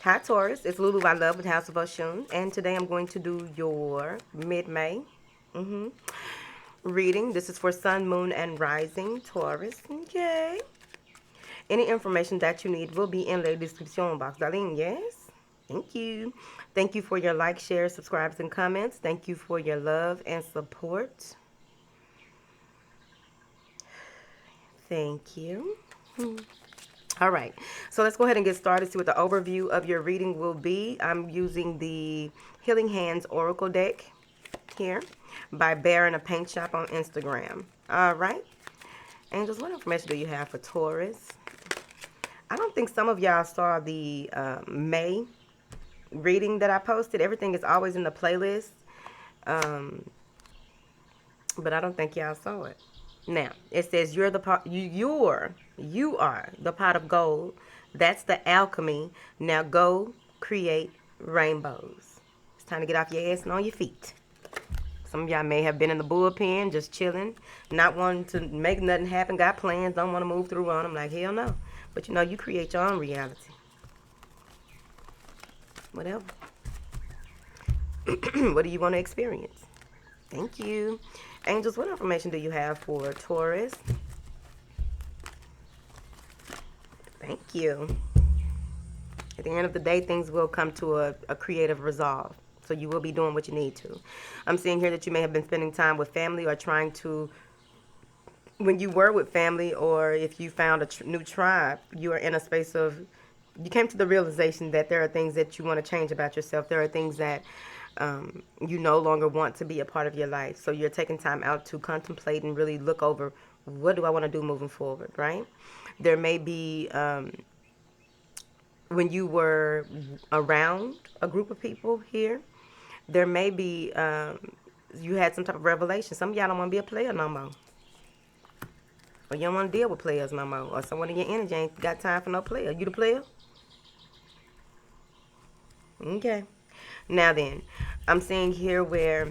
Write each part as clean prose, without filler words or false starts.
Hi Taurus, it's Lulu I Love with House of Oshun, and today I'm going to do your mid-May reading. This is for Sun, Moon, and Rising Taurus. Okay. Any information that you need will be in the description box, darling. Yes. Thank you. Thank you for your like, share, subscribes, and comments. Thank you for your love and support. Thank you. All right, so let's go ahead and get started. See what the overview of your reading will be. I'm using the Healing Hands Oracle deck here by Bear in a Paint Shop on Instagram. All right, angels, what information do you have for Taurus? I don't think some of y'all saw the May reading that I posted. Everything is always in the playlist, but I don't think y'all saw it. Now it says you're the pot. You are the pot of gold. That's the alchemy. Now go create rainbows. It's time to get off your ass and on your feet. Some of y'all may have been in the bullpen, just chilling, not wanting to make nothing happen. Got plans, don't want to move through on them. Like hell no. But you know you create your own reality. Whatever. What do you want to experience? Thank you. Angels, what information do you have for Taurus? Thank you. At the end of the day, things will come to a creative resolve. So you will be doing what you need to. I'm seeing here that you may have been spending time with family or trying to, when you were with family or if you found a new tribe, you are in a space of, you came to the realization that there are things that you want to change about yourself. There are things that you no longer want to be a part of your life. So you're taking time out to contemplate and really look over, what do I want to do moving forward, right? There may be, when you were around a group of people here, there may be, you had some type of revelation. Some of y'all don't want to be a player no more. Or you don't want to deal with players no more. Or someone in your energy ain't got time for no player. You the player? Okay. Now then, I'm seeing here where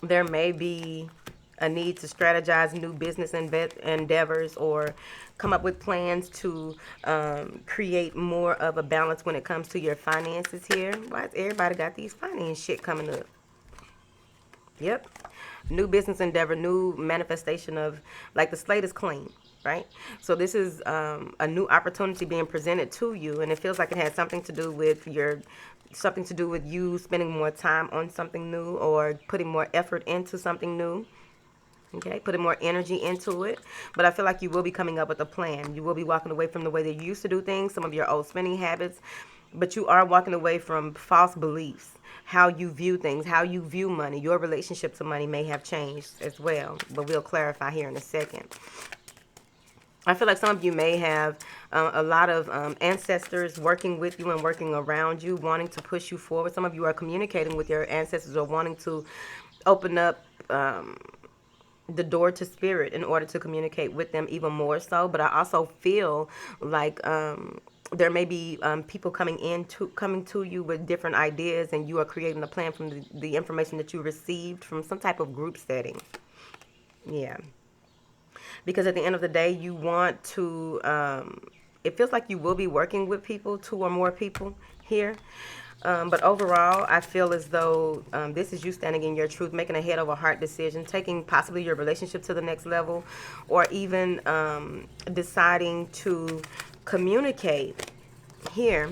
there may be a need to strategize new business endeavors or come up with plans to create more of a balance when it comes to your finances here. Why has everybody got these finance shit coming up? Yep. New business endeavor, new manifestation of, like the slate is clean, right? So this is a new opportunity being presented to you, and it feels like it has something to do with you spending more time on something new or putting more effort into something new. Okay, putting more energy into it. But I feel like you will be coming up with a plan. You will be walking away from the way that you used to do things, some of your old spending habits, but you are walking away from false beliefs. How you view things, how you view money, your relationship to money may have changed as well, but we'll clarify here in a second. I feel like some of you may have a lot of ancestors working with you and working around you, wanting to push you forward. Some of you are communicating with your ancestors or wanting to open up the door to spirit in order to communicate with them even more so. But I also feel like there may be people coming to you with different ideas, and you are creating a plan from the information that you received from some type of group setting. Yeah, because at the end of the day, you want to. It feels like you will be working with people, two or more people here. But overall, I feel as though this is you standing in your truth, making a head over heart decision, taking possibly your relationship to the next level, or even deciding to communicate here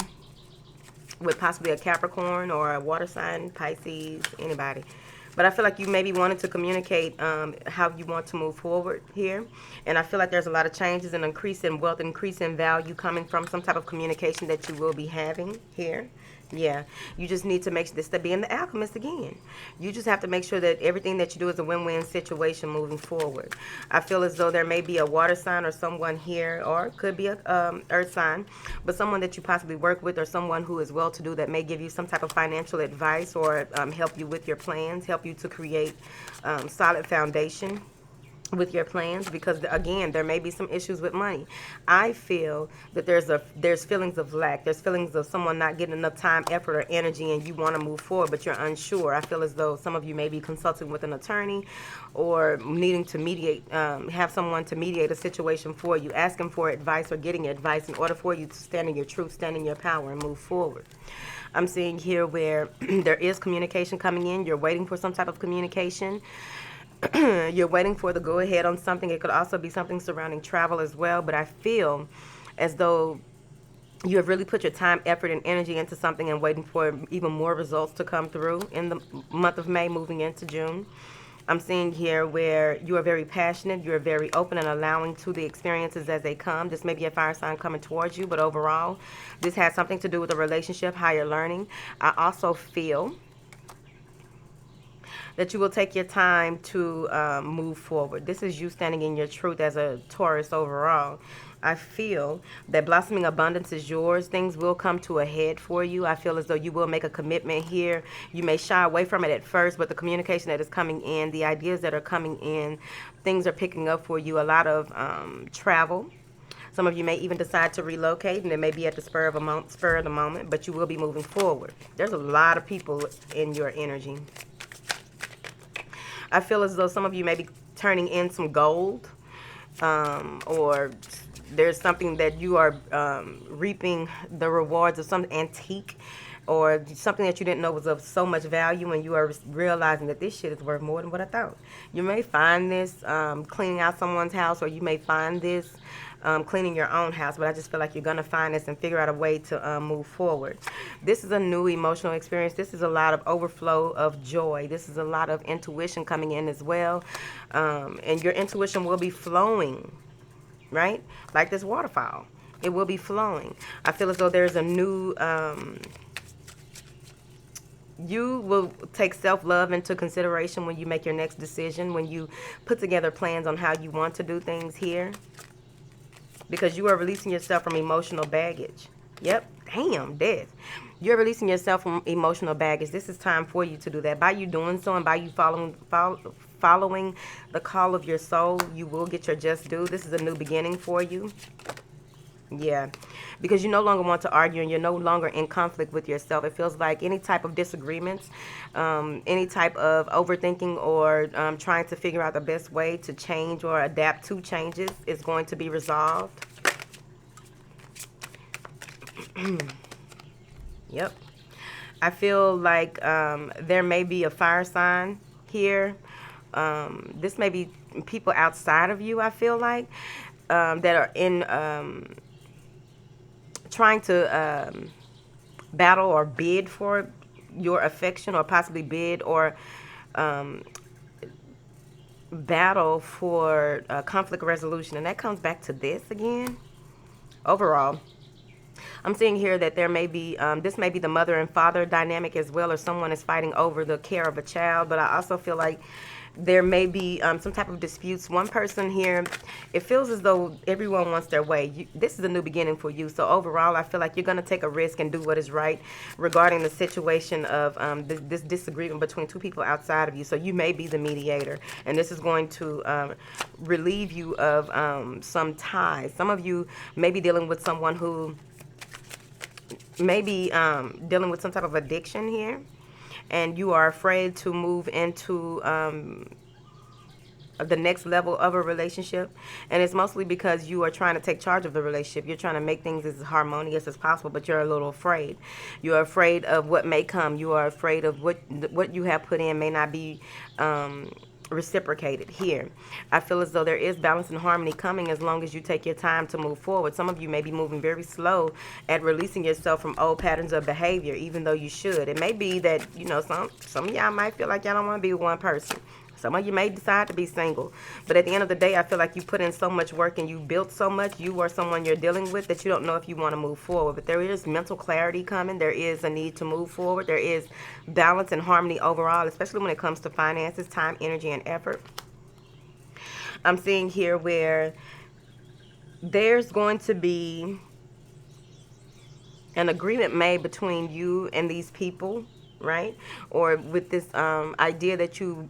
with possibly a Capricorn or a water sign, Pisces, anybody. But I feel like you maybe wanted to communicate how you want to move forward here. And I feel like there's a lot of changes and increase in wealth, increase in value coming from some type of communication that you will be having here. Yeah, you just need to make this to being the alchemist again. You just have to make sure that everything that you do is a win-win situation moving forward. I feel as though there may be a water sign or someone here, or it could be a earth sign, but someone that you possibly work with or someone who is well-to-do that may give you some type of financial advice or help you with your plans, help you to create solid foundation with your plans, because again, there may be some issues with money. I feel that there's feelings of lack, there's feelings of someone not getting enough time, effort, or energy, and you want to move forward but you're unsure. I feel as though some of you may be consulting with an attorney or needing to mediate, have someone to mediate a situation for you, asking for advice or getting advice in order for you to stand in your truth, stand in your power, and move forward. I'm seeing here where there is communication coming in. You're waiting for some type of communication. You're waiting for the go ahead on something. It could also be something surrounding travel as well. But I feel as though you have really put your time, effort, and energy into something and waiting for even more results to come through in the month of May moving into June. I'm seeing here where you are very passionate, you're very open and allowing to the experiences as they come. This may be a fire sign coming towards you, but overall, this has something to do with a relationship, higher learning. I also feel that you will take your time to move forward. This is you standing in your truth as a Taurus overall. I feel that blossoming abundance is yours. Things will come to a head for you. I feel as though you will make a commitment here. You may shy away from it at first, but the communication that is coming in, the ideas that are coming in, things are picking up for you. A lot of travel. Some of you may even decide to relocate, and it may be at the spur of the moment, but you will be moving forward. There's a lot of people in your energy. I feel as though some of you may be turning in some gold, or there's something that you are reaping the rewards of, some antique or something that you didn't know was of so much value, and you are realizing that this shit is worth more than what I thought. You may find this cleaning out someone's house, or you may find this cleaning your own house, but I just feel like you're going to find this and figure out a way to move forward. This is a new emotional experience. This is a lot of overflow of joy. This is a lot of intuition coming in as well, and your intuition will be flowing, right? Like this waterfall. It will be flowing. I feel as though there's a new... you will take self-love into consideration when you make your next decision, when you put together plans on how you want to do things here, because you are releasing yourself from emotional baggage. Yep. Damn, death. You're releasing yourself from emotional baggage. This is time for you to do that. By you doing so and by you following the call of your soul, you will get your just due. This is a new beginning for you. Yeah, because you no longer want to argue and you're no longer in conflict with yourself. It feels like any type of disagreements, any type of overthinking or trying to figure out the best way to change or adapt to changes is going to be resolved. Yep. I feel like there may be a fire sign here. This may be people outside of you, I feel like, that are in... trying to battle or bid for your affection, or possibly bid or battle for conflict resolution. And that comes back to this again. Overall, I'm seeing here that there may be, this may be the mother and father dynamic as well, or someone is fighting over the care of a child. But I also feel like there may be some type of disputes. One person here, it feels as though everyone wants their way. This is a new beginning for you. So overall, I feel like you're going to take a risk and do what is right regarding the situation of this disagreement between two people outside of you. So you may be the mediator, and this is going to relieve you of some ties. Some of you may be dealing with someone who may be dealing with some type of addiction here, and you are afraid to move into the next level of a relationship. And it's mostly because you are trying to take charge of the relationship. You're trying to make things as harmonious as possible, but you're a little afraid. You're afraid of what may come. You are afraid of what you have put in may not be reciprocated here. I feel as though there is balance and harmony coming as long as you take your time to move forward. Some of you may be moving very slow at releasing yourself from old patterns of behavior, even though you should. It may be that, you know, some of y'all might feel like y'all don't want to be with one person. Some of you may decide to be single. But at the end of the day, I feel like you put in so much work and you built so much, you or someone you're dealing with, that you don't know if you want to move forward. But there is mental clarity coming. There is a need to move forward. There is balance and harmony overall, especially when it comes to finances, time, energy, and effort. I'm seeing here where there's going to be an agreement made between you and these people, right? Or with this idea that you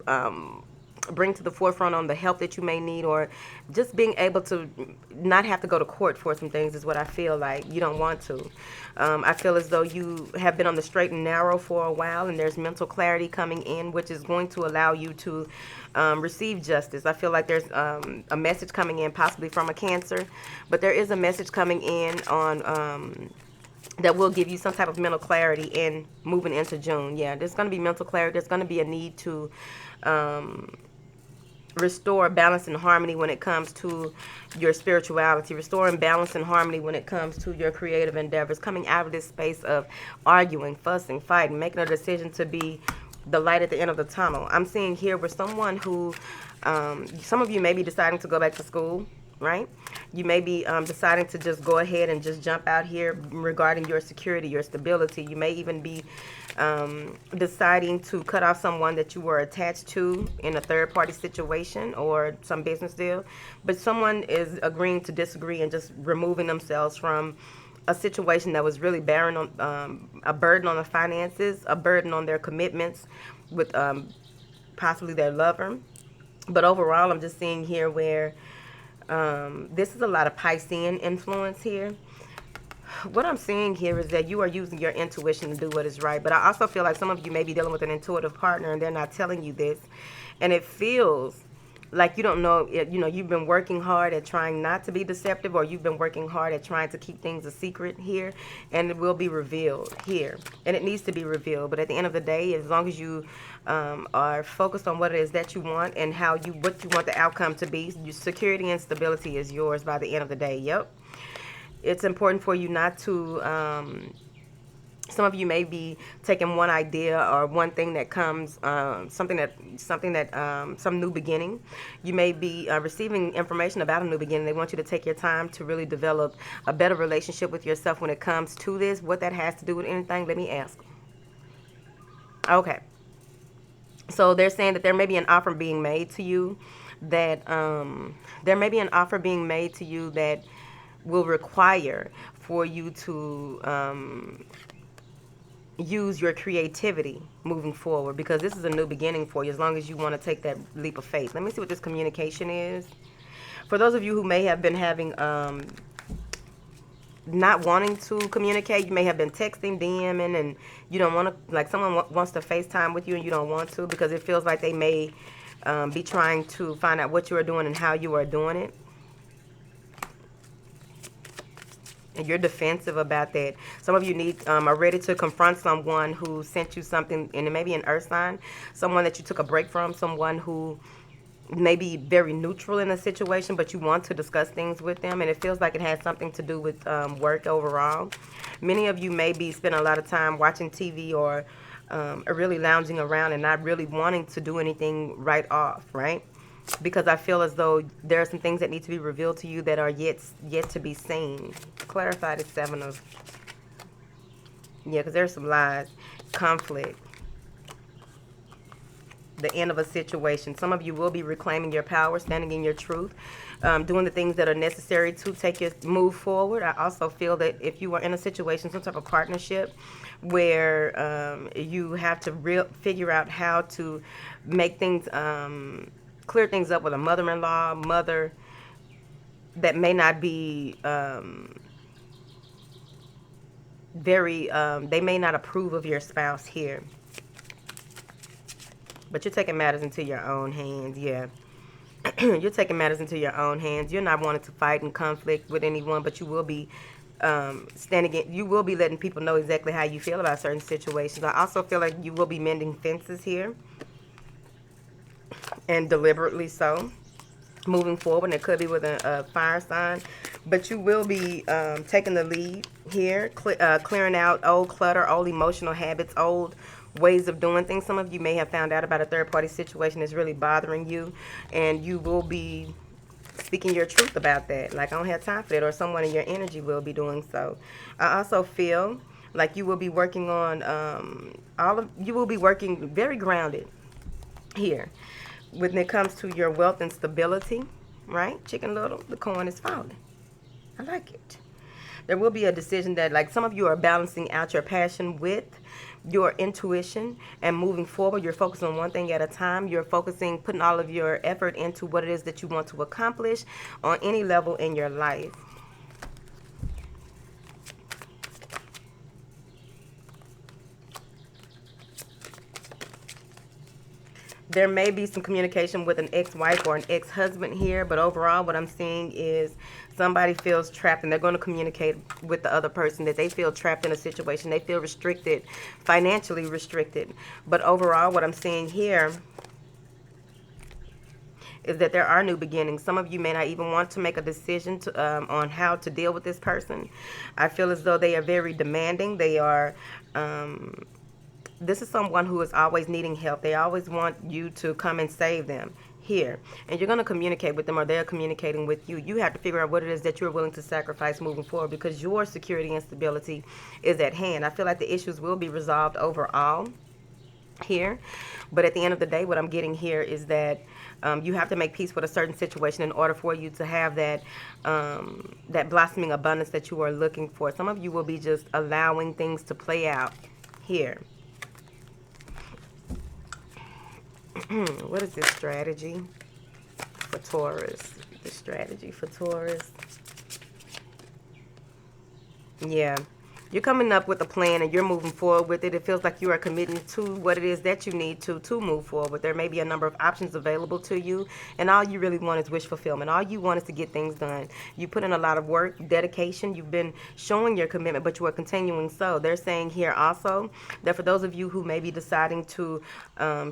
bring to the forefront on the help that you may need, or just being able to not have to go to court for some things is what I feel like. You don't want to. I feel as though you have been on the straight and narrow for a while, and there's mental clarity coming in, which is going to allow you to receive justice. I feel like there's a message coming in, possibly from a Cancer, but there is a message coming in on that will give you some type of mental clarity in moving into June. Yeah, there's going to be mental clarity. There's going to be a need to restore balance and harmony when it comes to your spirituality, restoring balance and harmony when it comes to your creative endeavors, coming out of this space of arguing, fussing, fighting, making a decision to be the light at the end of the tunnel. I'm seeing here where someone who, some of you may be deciding to go back to school, right? You may be deciding to just go ahead and just jump out here regarding your security, your stability. You may even be deciding to cut off someone that you were attached to in a third-party situation or some business deal. But someone is agreeing to disagree and just removing themselves from a situation that was really bearing on a burden on the finances, a burden on their commitments with possibly their lover. But overall, I'm just seeing here where this is a lot of Piscean influence here. What I'm seeing here is that you are using your intuition to do what is right. But I also feel like some of you may be dealing with an intuitive partner and they're not telling you this. And it feels like you don't know, you've been working hard at trying not to be deceptive, or you've been working hard at trying to keep things a secret here, and it will be revealed here. And it needs to be revealed. But at the end of the day, as long as you are focused on what it is that you want and what you want the outcome to be, your security and stability is yours by the end of the day. Yep. It's important for you not to, some of you may be taking one idea or one thing that comes, some new beginning. You may be receiving information about a new beginning. They want you to take your time to really develop a better relationship with yourself when it comes to this. What that has to do with anything, let me ask. Okay. So they're saying that there may be an offer being made to you that, will require for you to use your creativity moving forward, because this is a new beginning for you, as long as you want to take that leap of faith. Let me see what this communication is. For those of you who may have been having not wanting to communicate, you may have been texting, DMing, and you don't want to, like someone wants to FaceTime with you and you don't want to, because it feels like they may be trying to find out what you are doing and how you are doing it. And you're defensive about that. Some of you are ready to confront someone who sent you something, and it may be an earth sign, someone that you took a break from, someone who may be very neutral in a situation, but you want to discuss things with them, and it feels like it has something to do with work overall. Many of you may be spending a lot of time watching TV or really lounging around and not really wanting to do anything right off, right? Because I feel as though there are some things that need to be revealed to you that are yet to be seen. Clarify the 7 of... Yeah, because there's some lies. Conflict. The end of a situation. Some of you will be reclaiming your power, standing in your truth, doing the things that are necessary to take your move forward. I also feel that if you are in a situation, some type of partnership, where you have to figure out how to make things... clear things up with a mother-in-law, mother that may not be they may not approve of your spouse here. But you're taking matters into your own hands, yeah. You're taking matters into your own hands. You're not wanting to fight and conflict with anyone, but you will be you will be letting people know exactly how you feel about certain situations. I also feel like you will be mending fences here, and deliberately so, moving forward. And it could be with a fire sign, but you will be taking the lead here, clearing out old clutter, old emotional habits, old ways of doing things. Some of you may have found out about a third-party situation that's really bothering you, and you will be speaking your truth about that. Like, I don't have time for that, or someone in your energy will be doing so. I also feel like you will be working on you will be working very grounded here when it comes to your wealth and stability, right? Chicken Little, the coin is falling. I like it. There will be a decision that, like, some of you are balancing out your passion with your intuition and moving forward. You're focused on one thing at a time. You're focusing, putting all of your effort into what it is that you want to accomplish on any level in your life. There may be some communication with an ex-wife or an ex-husband here, but overall what I'm seeing is somebody feels trapped, and they're going to communicate with the other person that they feel trapped in a situation. They feel restricted, financially restricted. But overall what I'm seeing here is that there are new beginnings. Some of you may not even want to make a decision on how to deal with this person. I feel as though they are very demanding. They are this is someone who is always needing help. They always want you to come and save them here. And you're going to communicate with them, or they're communicating with you. You have to figure out what it is that you're willing to sacrifice moving forward, because your security and stability is at hand. I feel like the issues will be resolved overall here. But at the end of the day, what I'm getting here is that you have to make peace with a certain situation in order for you to have that that blossoming abundance that you are looking for. Some of you will be just allowing things to play out here. What is this strategy for Taurus? The strategy for Taurus. Yeah. You're coming up with a plan and you're moving forward with it. It feels like you are committing to what it is that you need to move forward. There may be a number of options available to you, and all you really want is wish fulfillment. All you want is to get things done. You put in a lot of work, dedication. You've been showing your commitment, but you are continuing so. They're saying here also that for those of you who may be deciding to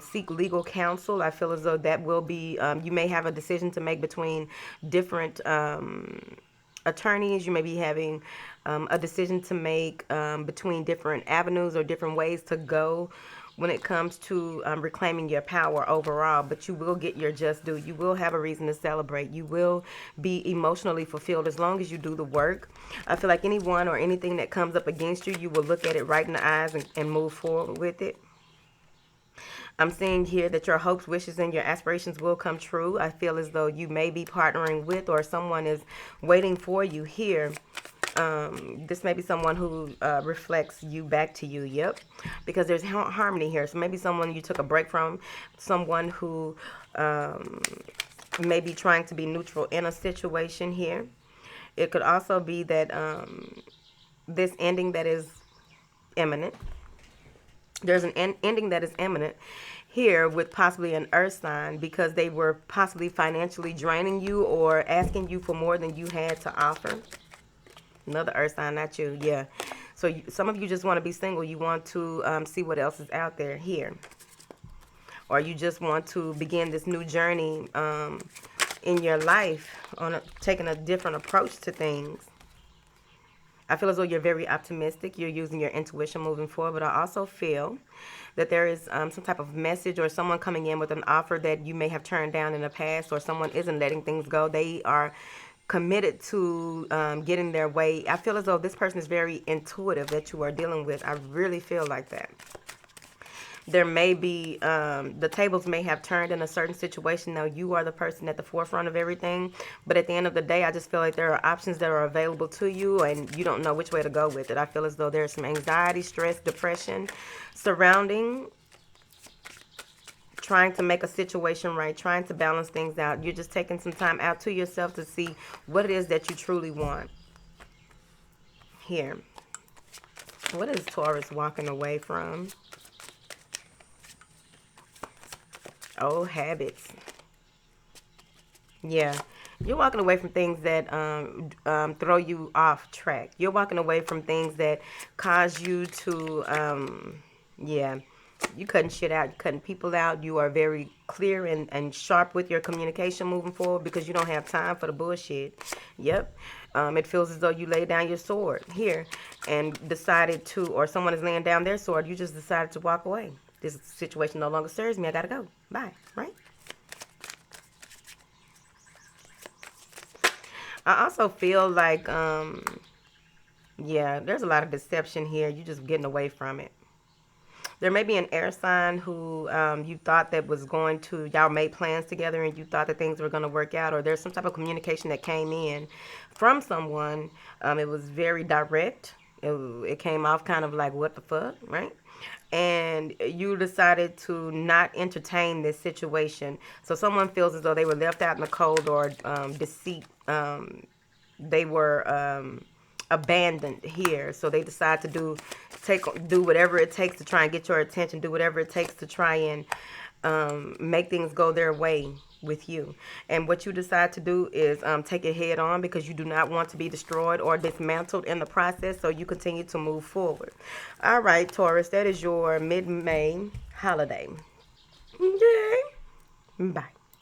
seek legal counsel, I feel as though that will be, you may have a decision to make between different attorneys. You may be having a decision to make between different avenues or different ways to go when it comes to reclaiming your power overall. But you will get your just due. You will have a reason to celebrate. You will be emotionally fulfilled as long as you do the work. I feel like anyone or anything that comes up against you, you will look at it right in the eyes and move forward with it. I'm seeing here that your hopes, wishes, and your aspirations will come true. I feel as though you may be partnering with, or someone is waiting for you here. This may be someone who reflects you back to you. Yep. Because there's harmony here. So maybe someone you took a break from, someone who may be trying to be neutral in a situation here. It could also be that this ending that is imminent. There's an ending that is imminent here with possibly an earth sign, because they were possibly financially draining you or asking you for more than you had to offer. Another earth sign, not you. Yeah. So some of you just want to be single. You want to see what else is out there here. Or you just want to begin this new journey in your life on taking a different approach to things. I feel as though you're very optimistic. You're using your intuition moving forward. But I also feel that there is some type of message or someone coming in with an offer that you may have turned down in the past, or someone isn't letting things go. They are committed to getting their way. I feel as though this person is very intuitive that you are dealing with. I really feel like that. There may be, the tables may have turned in a certain situation. Now you are the person at the forefront of everything. But at the end of the day, I just feel like there are options that are available to you and you don't know which way to go with it. I feel as though there's some anxiety, stress, depression surrounding trying to make a situation right, trying to balance things out. You're just taking some time out to yourself to see what it is that you truly want. Here. What is Taurus walking away from? Old habits. Yeah. You're walking away from things that throw you off track. You're walking away from things that cause you to, yeah. You cutting shit out. You're cutting people out. You are very clear and sharp with your communication moving forward, because you don't have time for the bullshit. Yep. It feels as though you lay down your sword here and decided to, or someone is laying down their sword. You just decided to walk away. This situation no longer serves me. I gotta go. Bye. Right? I also feel like, yeah, there's a lot of deception here. You're just getting away from it. There may be an air sign who you thought that was going to, y'all made plans together and you thought that things were going to work out, or there's some type of communication that came in from someone. It was very direct. It came off kind of like, what the fuck, right? And you decided to not entertain this situation. So someone feels as though they were left out in the cold, or deceit. They were abandoned here. So they decide to do whatever it takes to try and get your attention, do whatever it takes to try and make things go their way with you. And what you decide to do is take it head on, because you do not want to be destroyed or dismantled in the process. So you continue to move forward. All right, Taurus, that is your mid-May holiday. Okay. Bye.